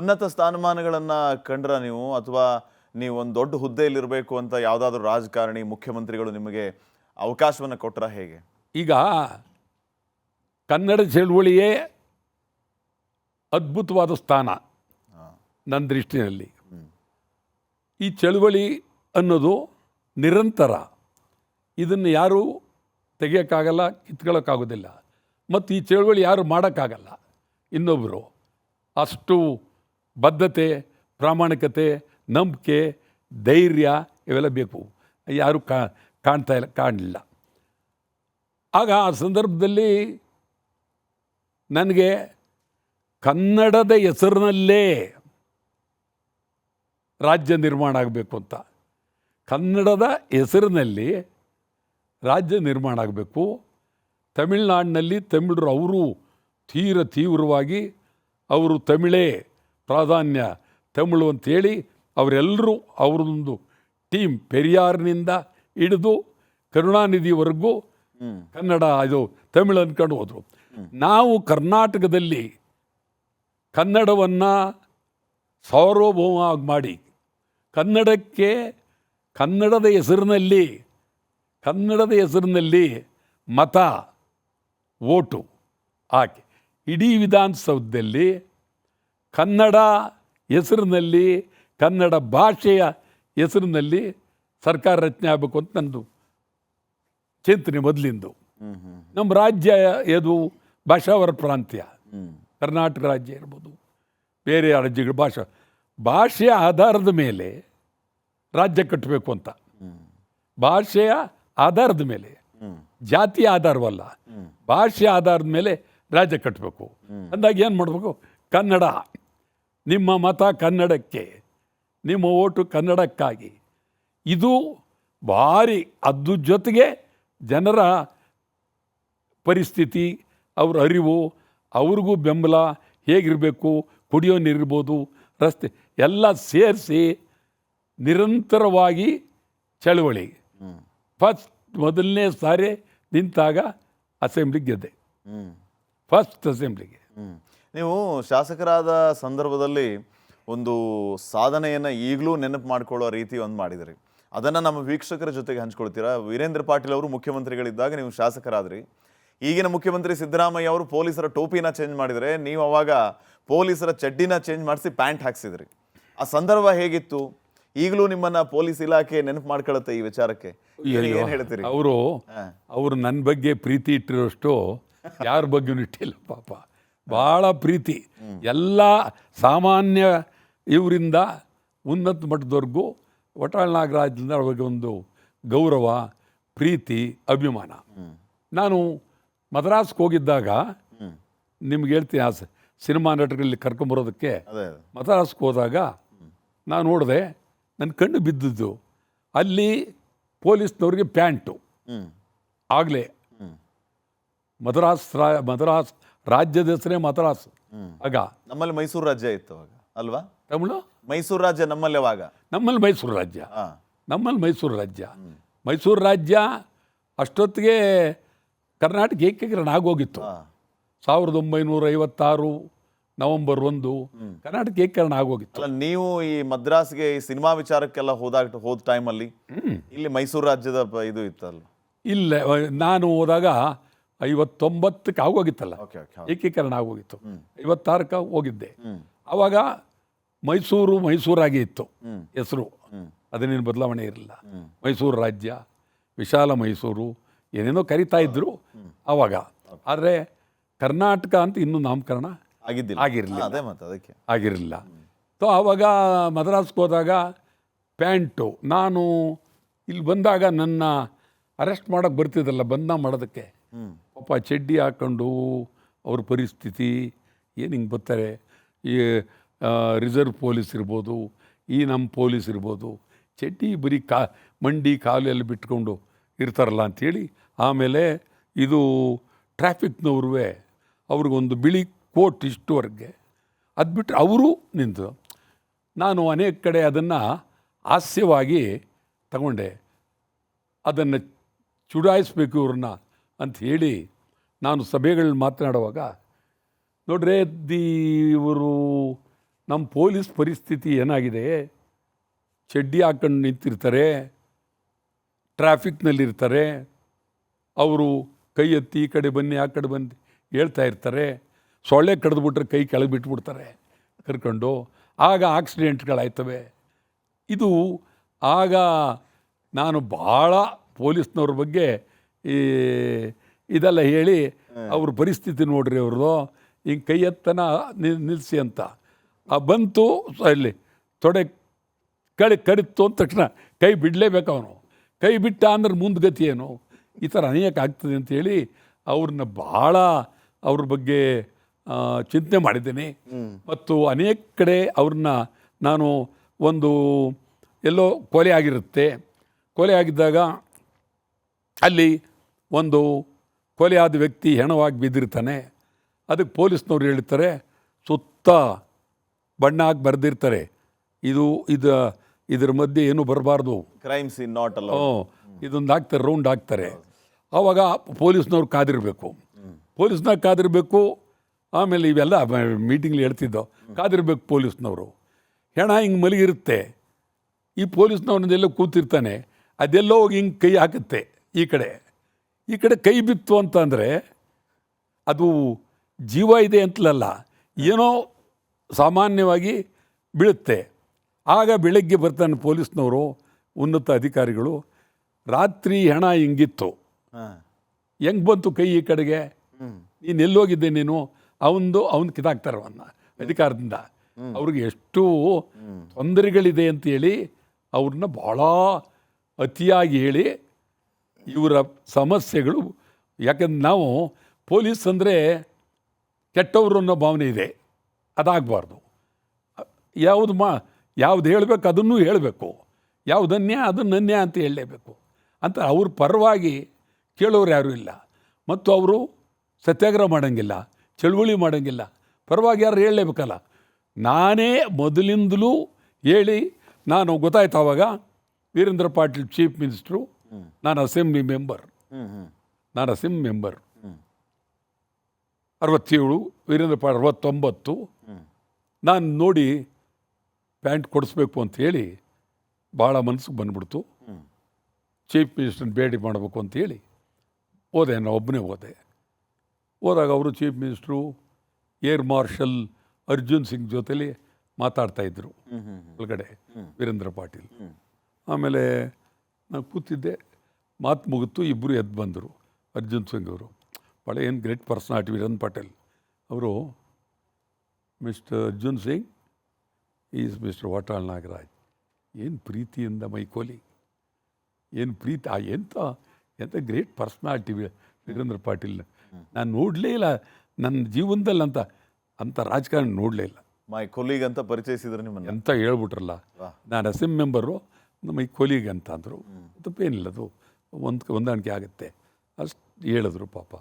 ಉನ್ನತ ಸ್ಥಾನಮಾನಗಳನ್ನು ಕಂಡ್ರ ನೀವು, ಅಥವಾ ನೀವು ಒಂದು ದೊಡ್ಡ ಹುದ್ದೆಯಲ್ಲಿರಬೇಕು ಅಂತ ಯಾವುದಾದ್ರೂ ರಾಜಕಾರಣಿ ಮುಖ್ಯಮಂತ್ರಿಗಳು ನಿಮಗೆ ಅವಕಾಶವನ್ನು ಕೊಟ್ಟರ ಹೇಗೆ? ಈಗ ಕನ್ನಡ ಚಳುವಳಿಯೇ ಅದ್ಭುತವಾದ ಸ್ಥಾನ ನನ್ನ ದೃಷ್ಟಿಯಲ್ಲಿ. ಈ ಚಳುವಳಿ ಅನ್ನೋದು ನಿರಂತರ, ಇದನ್ನು ಯಾರೂ ತೆಗಿಯೋಕ್ಕಾಗಲ್ಲ, ಕಿತ್ಕೊಳ್ಳೋಕ್ಕಾಗೋದಿಲ್ಲ. ಮತ್ತು ಈ ಚಳುವಳಿ ಯಾರು ಮಾಡೋಕ್ಕಾಗಲ್ಲ ಇನ್ನೊಬ್ಬರು. ಅಷ್ಟು ಬದ್ಧತೆ, ಪ್ರಾಮಾಣಿಕತೆ, ನಂಬಿಕೆ, ಧೈರ್ಯ ಇವೆಲ್ಲ ಬೇಕು. ಯಾರೂ ಕಾಣಲಿಲ್ಲ. ಆಗ ಆ ಸಂದರ್ಭದಲ್ಲಿ ನನಗೆ ಕನ್ನಡದ ಹೆಸರಿನಲ್ಲೇ ರಾಜ್ಯ ನಿರ್ಮಾಣ ಆಗಬೇಕು ಅಂತ, ಕನ್ನಡದ ಹೆಸರಿನಲ್ಲಿ ರಾಜ್ಯ ನಿರ್ಮಾಣ ಆಗಬೇಕು. ತಮಿಳುನಾಡಿನಲ್ಲಿ ತಮಿಳರು ಅವರು ತೀವ್ರವಾಗಿ ಅವರು ತಮಿಳೇ ಪ್ರಾಧಾನ್ಯ, ತಮಿಳು ಅಂಥೇಳಿ ಅವರೆಲ್ಲರೂ ಅವರದೊಂದು ಟೀಮ್, ಪೆರಿಯಾರ್ನಿಂದ ಹಿಡಿದು ಕರುಣಾನಿಧಿವರೆಗೂ ಕನ್ನಡ ಇದು ತಮಿಳು ಅಂದ್ಕೊಂಡು ಹೋದರು. ನಾವು ಕರ್ನಾಟಕದಲ್ಲಿ ಕನ್ನಡವನ್ನು ಸಾರ್ವಭೌಮ ಮಾಡಿ ಕನ್ನಡಕ್ಕೆ ಕನ್ನಡದ ಹೆಸರಿನಲ್ಲಿ ಮತ ಓಟು ಹಾಕಿ ಇಡೀ ವಿಧಾನಸೌಧದಲ್ಲಿ ಕನ್ನಡ ಹೆಸರಿನಲ್ಲಿ, ಕನ್ನಡ ಭಾಷೆಯ ಹೆಸರಿನಲ್ಲಿ ಸರ್ಕಾರ ರಚನೆ ಆಗಬೇಕು ಅಂತ ನಂದು ಚಿಂತನೆ ಮೊದಲಿಂದು. ನಮ್ಮ ರಾಜ್ಯ ಇದು ಭಾಷಾವರ ಪ್ರಾಂತ್ಯ, ಕರ್ನಾಟಕ ರಾಜ್ಯ ಇರ್ಬೋದು, ಬೇರೆ ರಾಜ್ಯಗಳ ಭಾಷೆಯ ಆಧಾರದ ಮೇಲೆ ರಾಜ್ಯ ಕಟ್ಟಬೇಕು ಅಂತ. ಭಾಷೆಯ ಆಧಾರದ ಮೇಲೆ, ಜಾತಿಯ ಆಧಾರವಲ್ಲ, ಭಾಷೆಯ ಆಧಾರದ ಮೇಲೆ ರಾಜ್ಯ ಕಟ್ಟಬೇಕು ಅಂದಾಗ ಏನು ಮಾಡಬೇಕು? ಕನ್ನಡ, ನಿಮ್ಮ ಮತ ಕನ್ನಡಕ್ಕೆ, ನಿಮ್ಮ ಓಟು ಕನ್ನಡಕ್ಕಾಗಿ. ಇದು ಭಾರಿ, ಅದ್ರ ಜೊತೆಗೆ ಜನರ ಪರಿಸ್ಥಿತಿ, ಅವ್ರ ಅರಿವು, ಅವ್ರಿಗೂ ಬೆಂಬಲ ಹೇಗಿರಬೇಕು, ಕುಡಿಯೋ ನೀರಿರ್ಬೋದು, ರಸ್ತೆ ಎಲ್ಲ ಸೇರಿಸಿ ನಿರಂತರವಾಗಿ ಚಳವಳಿ. ಮೊದಲನೇ ಸಾರಿ ನಿಂತಾಗ ಅಸೆಂಬ್ಲಿಗೆ ಗೆದ್ದೆ, ಫಸ್ಟ್ ಅಸೆಂಬ್ಲಿಗೆ. ನೀವು ಶಾಸಕರಾದ ಸಂದರ್ಭದಲ್ಲಿ ಒಂದು ಸಾಧನೆಯನ್ನು ಈಗಲೂ ನೆನಪು ಮಾಡ್ಕೊಳ್ಳೋ ರೀತಿ ಒಂದು ಮಾಡಿದಿರಿ. ಅದನ್ನು ನಮ್ಮ ವೀಕ್ಷಕರ ಜೊತೆಗೆ ಹಂಚ್ಕೊಳ್ತೀರಾ? ವೀರೇಂದ್ರ ಪಾಟೀಲ್ ಅವರು ಮುಖ್ಯಮಂತ್ರಿಗಳಿದ್ದಾಗ ನೀವು ಶಾಸಕರಾದ್ರಿ. ಈಗಿನ ಮುಖ್ಯಮಂತ್ರಿ ಸಿದ್ದರಾಮಯ್ಯ ಅವರು ಪೊಲೀಸರ ಟೋಪಿನ ಚೇಂಜ್ ಮಾಡಿದರೆ, ನೀವು ಅವಾಗ ಪೊಲೀಸರ ಚಡ್ಡಿನ ಚೇಂಜ್ ಮಾಡಿಸಿ ಪ್ಯಾಂಟ್ ಹಾಕ್ಸಿದ್ರಿ. ಆ ಸಂದರ್ಭ ಹೇಗಿತ್ತು? ಈಗಲೂ ನಿಮ್ಮನ್ನ ಪೊಲೀಸ್ ಇಲಾಖೆ ನೆನಪು ಮಾಡ್ಕೊಳ್ಳುತ್ತೆ ಈ ವಿಚಾರಕ್ಕೆ, ಏನು ಹೇಳ್ತೀರಿ? ಅವರು ನನ್ನ ಬಗ್ಗೆ ಪ್ರೀತಿ ಇಟ್ಟಿರೋಷ್ಟು ಯಾರ ಬಗ್ಗೆನೂ ಇಟ್ಟಿಲ್ಲ ಪಾಪ. ಭಾಳ ಪ್ರೀತಿ, ಎಲ್ಲ ಸಾಮಾನ್ಯ ಇವರಿಂದ ಉನ್ನತ ಮಟ್ಟದವರೆಗೂ ಒಟಾಳ್ ನಾಗರಾಜದಿಂದ ಅವ್ರಿಗೆ ಒಂದು ಗೌರವ, ಪ್ರೀತಿ, ಅಭಿಮಾನ. ನಾನು ಮದ್ರಾಸ್ಗೆ ಹೋಗಿದ್ದಾಗ ನಿಮ್ಗೆ ಹೇಳ್ತೀನಿ, ಆ ಸಿನಿಮಾ ನಟರಲ್ಲಿ ಕರ್ಕೊಂಬರೋದಕ್ಕೆ ಮದ್ರಾಸ್ಗೆ ಹೋದಾಗ ನಾನು ನೋಡಿದೆ, ನನ್ನ ಕಣ್ಣು ಬಿದ್ದದ್ದು ಅಲ್ಲಿ ಪೊಲೀಸ್ನವ್ರಿಗೆ ಪ್ಯಾಂಟು. ಆಗಲೇ ಮದ್ರಾಸ್ ರಾಜ್ಯದ ಹೆಸರೇ ಮದ್ರಾಸ್. ಆಗ ನಮ್ಮಲ್ಲಿ ಮೈಸೂರು ರಾಜ್ಯ ಇತ್ತು ಅವಾಗ ಅಲ್ವಾ? ತಮಿಳು ಮೈಸೂರು ರಾಜ್ಯ ನಮ್ಮಲ್ಲಿ ಅವಾಗ. ನಮ್ಮಲ್ಲಿ ಮೈಸೂರು ರಾಜ್ಯ. ಮೈಸೂರು ರಾಜ್ಯ ಅಷ್ಟೊತ್ತಿಗೆ ಕರ್ನಾಟಕ ಏಕೀಕರಣ ಆಗೋಗಿತ್ತು. 1956 ನವೆಂಬರ್ 1 ಕರ್ನಾಟಕ ಏಕೀಕರಣ ಆಗೋಗಿತ್ತು. ಅಲ್ಲ, ನೀವು ಈ ಮದ್ರಾಸ್ಗೆ ಈ ಸಿನಿಮಾ ವಿಚಾರಕ್ಕೆಲ್ಲ ಹೋದ ಟೈಮಲ್ಲಿ ಇಲ್ಲಿ ಮೈಸೂರು ರಾಜ್ಯದ ಇದು ಇತ್ತಲ್ಲ? ಇಲ್ಲ, ನಾನು ಹೋದಾಗ 59ಕ್ಕೆ ಆಗೋಗಿತ್ತಲ್ಲ, ಏಕೀಕರಣ ಆಗೋಗಿತ್ತು. 56ಕ್ಕೆ ಹೋಗಿದ್ದೆ. ಆವಾಗ ಮೈಸೂರಾಗಿ ಇತ್ತು ಹೆಸರು, ಅದನ್ನೇನು ಬದಲಾವಣೆ ಇರಲಿಲ್ಲ. ಮೈಸೂರು ರಾಜ್ಯ, ವಿಶಾಲ ಮೈಸೂರು ಏನೇನೋ ಕರಿತಾ ಇದ್ರು ಆವಾಗ. ಆದರೆ ಕರ್ನಾಟಕ ಅಂತ ಇನ್ನೂ ನಾಮಕರಣ ಆಗಿರಲಿಲ್ಲ. ಸೊ ಆವಾಗ ಮದ್ರಾಸ್ಗೆ ಹೋದಾಗ ಪ್ಯಾಂಟು, ನಾನು ಇಲ್ಲಿ ಬಂದಾಗ ನನ್ನ ಅರೆಸ್ಟ್ ಮಾಡೋಕ್ಕೆ ಬರ್ತಿದ್ದಲ್ಲ, ಬಂದ ಮಾಡೋದಕ್ಕೆ ಪಾಪ ಚಡ್ಡಿ ಹಾಕ್ಕೊಂಡು ಅವ್ರ ಪರಿಸ್ಥಿತಿ ಏನು ಹಿಂಗೆ ಬರ್ತಾರೆ. ಈ ರಿಸರ್ವ್ ಪೊಲೀಸ್ ಇರ್ಬೋದು, ಈ ನಮ್ಮ ಪೊಲೀಸ್ ಇರ್ಬೋದು, ಚಡ್ಡಿ ಬರೀ ಮಂಡಿ ಕಾಲು ಎಲ್ಲ ಬಿಟ್ಕೊಂಡು ಇರ್ತಾರಲ್ಲ ಅಂಥೇಳಿ. ಆಮೇಲೆ ಇದು ಟ್ರಾಫಿಕ್ನವ್ರೂ ಅವ್ರಿಗೊಂದು ಬಿಳಿ ಕೋಟ್ ಇಷ್ಟುವರೆಗೆ, ಅದು ಬಿಟ್ಟರೆ ಅವರು ನಿಂತು. ನಾನು ಅನೇಕ ಕಡೆ ಅದನ್ನು ಹಾಸ್ಯವಾಗಿ ತಗೊಂಡೆ, ಅದನ್ನು ಚುಡಾಯಿಸ್ಬೇಕು ಇವ್ರನ್ನ ಅಂತ ಹೇಳಿ ನಾನು ಸಭೆಗಳಲ್ಲಿ ಮಾತನಾಡುವಾಗ, ನೋಡ್ರೆ ಇವರು ನಮ್ಮ ಪೊಲೀಸ್ ಪರಿಸ್ಥಿತಿ ಏನಾಗಿದೆ, ಚಡ್ಡಿ ಹಾಕೊಂಡು ನಿಂತಿರ್ತಾರೆ, ಟ್ರಾಫಿಕ್ನಲ್ಲಿರ್ತಾರೆ, ಅವರು ಕೈ ಎತ್ತಿ ಈ ಕಡೆ ಬನ್ನಿ ಆ ಕಡೆ ಬನ್ನಿ ಹೇಳ್ತಾ ಇರ್ತಾರೆ, ಸೊಳ್ಳೆ ಕಡಿದ್ಬಿಟ್ರೆ ಕೈ ಕೆಳಗೆ ಬಿಟ್ಬಿಡ್ತಾರೆ ಕರ್ಕೊಂಡು, ಆಗ ಆಕ್ಸಿಡೆಂಟ್ಗಳಾಯ್ತವೆ. ಇದು ಆಗ ನಾನು ಭಾಳ ಪೊಲೀಸ್ನವ್ರ ಬಗ್ಗೆ ಇದೆಲ್ಲ ಹೇಳಿ ಅವ್ರ ಪರಿಸ್ಥಿತಿ ನೋಡ್ರಿ ಅವ್ರದ್ದು, ಹಿಂಗೆ ಕೈ ಎತ್ತನ ನಿಲ್ಲಿಸಿ ಅಂತ ಬಂತು, ಅಲ್ಲಿ ತೊಡೆ ಕಡಿತು ಅಂದ ತಕ್ಷಣ ಕೈ ಬಿಡಲೇಬೇಕು ಅವನು. ಕೈ ಬಿಟ್ಟ ಅಂದ್ರೆ ಮುಂದ್ಗತಿ ಏನು, ಈ ಥರ ಅನೇಕ ಆಗ್ತದೆ ಅಂತೇಳಿ ಅವ್ರನ್ನ ಭಾಳ ಅವ್ರ ಬಗ್ಗೆ ಚಿಂತನೆ ಮಾಡಿದ್ದೀನಿ. ಮತ್ತು ಅನೇಕ ಕಡೆ ಅವ್ರನ್ನ ನಾನು ಒಂದು ಎಲ್ಲೋ ಕೊಲೆ ಆಗಿರುತ್ತೆ, ಕೊಲೆ ಆಗಿದ್ದಾಗ ಅಲ್ಲಿ ಒಂದು ಕೊಲೆಯಾದ ವ್ಯಕ್ತಿ ಹೆಣವಾಗಿ ಬಿದ್ದಿರ್ತಾನೆ, ಅದಕ್ಕೆ ಪೊಲೀಸ್ನವ್ರು ಹೇಳ್ತಾರೆ ಸುತ್ತ ಬಣ್ಣ ಹಾಕಿ ಬರೆದಿರ್ತಾರೆ, ಇದರ ಮಧ್ಯೆ ಏನೂ ಬರಬಾರ್ದು, ಕ್ರೈಮ್ ಸೀನ್ ನಾಟ್ ಅಲ್ಲ, ಇದೊಂದು ಹಾಕ್ತಾರೆ, ರೌಂಡ್ ಹಾಕ್ತಾರೆ. ಆವಾಗ ಪೊಲೀಸ್ನವ್ರು ಕಾದಿರಬೇಕು, ಕಾದಿರಬೇಕು. ಆಮೇಲೆ ಇವೆಲ್ಲ ಮೀಟಿಂಗ್ಲಿ ಹೇಳ್ತಿದ್ದೋ, ಕಾದಿರ್ಬೇಕು ಪೊಲೀಸ್ನವರು. ಹೆಣ ಹಿಂಗೆ ಮಲಗಿರುತ್ತೆ, ಈ ಪೊಲೀಸ್ನವ್ರನ್ನೆಲ್ಲ ಕೂತಿರ್ತಾನೆ, ಅದೆಲ್ಲೋ ಹೋಗಿ ಹಿಂಗೆ ಕೈ ಹಾಕುತ್ತೆ ಈ ಕಡೆ ಕೈ ಬಿತ್ತು ಅಂತಂದರೆ ಅದು ಜೀವ ಇದೆ ಅಂತಲಲ್ಲ, ಏನೋ ಸಾಮಾನ್ಯವಾಗಿ ಬೀಳುತ್ತೆ. ಆಗ ಬೆಳಗ್ಗೆ ಬರ್ತಾನೆ ಪೊಲೀಸ್ನವರು, ಉನ್ನತ ಅಧಿಕಾರಿಗಳು, ರಾತ್ರಿ ಹೆಣ ಹಿಂಗಿತ್ತು, ಹೆಂಗೆ ಬಂತು ಕೈ ಈ ಕಡೆಗೆ, ನೀನು ಎಲ್ಲೋಗಿದ್ದೆ ನೀನು, ಅವನು ಕಿತ್ತಾಕ್ತಾರೆ ಅವನ್ನ ಅಧಿಕಾರದಿಂದ. ಅವ್ರಿಗೆ ಎಷ್ಟು ತೊಂದರೆಗಳಿದೆ ಅಂತೇಳಿ ಅವ್ರನ್ನ ಭಾಳ ಅತಿಯಾಗಿ ಹೇಳಿ ಇವರ ಸಮಸ್ಯೆಗಳು. ಯಾಕಂದ್ರೆ ನಾವು ಪೊಲೀಸ್ ಅಂದರೆ ಕೆಟ್ಟವರು ಅನ್ನೋ ಭಾವನೆ ಇದೆ, ಅದಾಗಬಾರ್ದು. ಯಾವ್ದು ಹೇಳಬೇಕು ಅದನ್ನೂ ಹೇಳಬೇಕು, ಯಾವ್ದು ಅನ್ಯಾಯ ಅದನ್ನು ಅನ್ಯಾಯ ಅಂತ ಹೇಳಲೇಬೇಕು ಅಂತ. ಅವ್ರ ಪರವಾಗಿ ಕೇಳೋರು ಯಾರೂ ಇಲ್ಲ, ಮತ್ತು ಅವರು ಸತ್ಯಾಗ್ರಹ ಮಾಡೋಂಗಿಲ್ಲ, ಚಳುವಳಿ ಮಾಡೋಂಗಿಲ್ಲ, ಪರವಾಗಿ ಯಾರು ಹೇಳಲೇಬೇಕಲ್ಲ. ನಾನೇ ಮೊದಲಿಂದಲೂ ಹೇಳಿ, ನಾನು ಗೊತ್ತಾಯ್ತು ಆವಾಗ ವೀರೇಂದ್ರ ಪಾಟೀಲ್ ಚೀಫ್ ಮಿನಿಸ್ಟ್ರು, ನಾನು ಅಸೆಂಬ್ಲಿ ಮೆಂಬರ್ 67, ವೀರೇಂದ್ರ ಪಾಟೀಲ್ 69. ನಾನು ನೋಡಿ ಪ್ಯಾಂಟ್ ಕೊಡಿಸ್ಬೇಕು ಅಂತ ಹೇಳಿ ಭಾಳ ಮನಸ್ಸಿಗೆ ಬಂದ್ಬಿಡ್ತು. ಚೀಫ್ ಮಿನಿಸ್ಟರ್ನ ಭೇಟಿ ಮಾಡಬೇಕು ಅಂತೇಳಿ ಹೋದೆ, ನಾನು ಒಬ್ಬನೇ ಹೋದಾಗ ಅವರು chief minister air marshal Arjun Singh ಜೊತೆಲಿ ಮಾತಾಡ್ತಾಯಿದ್ರು ಒಳಗಡೆ, ವೀರೇಂದ್ರ ಪಾಟೀಲ್. ಆಮೇಲೆ ನಾನು ಕೂತಿದ್ದೆ, ಮಾತು ಮುಗಿತು, ಇಬ್ಬರು ಎದ್ದು ಬಂದರು. ಅರ್ಜುನ್ ಸಿಂಗ್ ಅವರು ಭಾಳ ಏನು ಗ್ರೇಟ್ ಪರ್ಸನಾಲಿಟಿ ವೀರೇಂದ್ರ ಪಾಟೀಲ್ ಅವರು. Mister Arjun Singh is mister Vatal Nagaraj. ಏನು ಪ್ರೀತಿಯಿಂದ ಮೈಕೋಲಿ, ಏನು ಪ್ರೀತಿ, ಎಂಥ ಗ್ರೇಟ್ ಪರ್ಸ್ನಾಲಿಟಿ ವೀರೇಂದ್ರ ಪಾಟೀಲ್. ನಾನು ನೋಡಲೇ ಇಲ್ಲ ನನ್ನ ಜೀವನದಲ್ಲಿ ಅಂಥ ರಾಜಕಾರಣ ನೋಡಲೇ ಇಲ್ಲ. ಮೈ ಕೊಲೀಗ್ ಅಂತ ಪರಿಚಯಿಸಿದ್ರು ನಿಮ್ಮನ್ನು ಎಂತ ಹೇಳ್ಬಿಟ್ರಲ್ಲ, ನಾನು ಅಸೆಂಬ್ಲಿ ಮೆಂಬರು, ಮೈ ಕೊಲೀಗ್ ಅಂತ ಅಂದರು. ತಪ್ಪೇನಿಲ್ಲ, ಅದು ಹೊಂದಾಣಿಕೆ ಆಗುತ್ತೆ ಅಷ್ಟು ಹೇಳಿದ್ರು ಪಾಪ.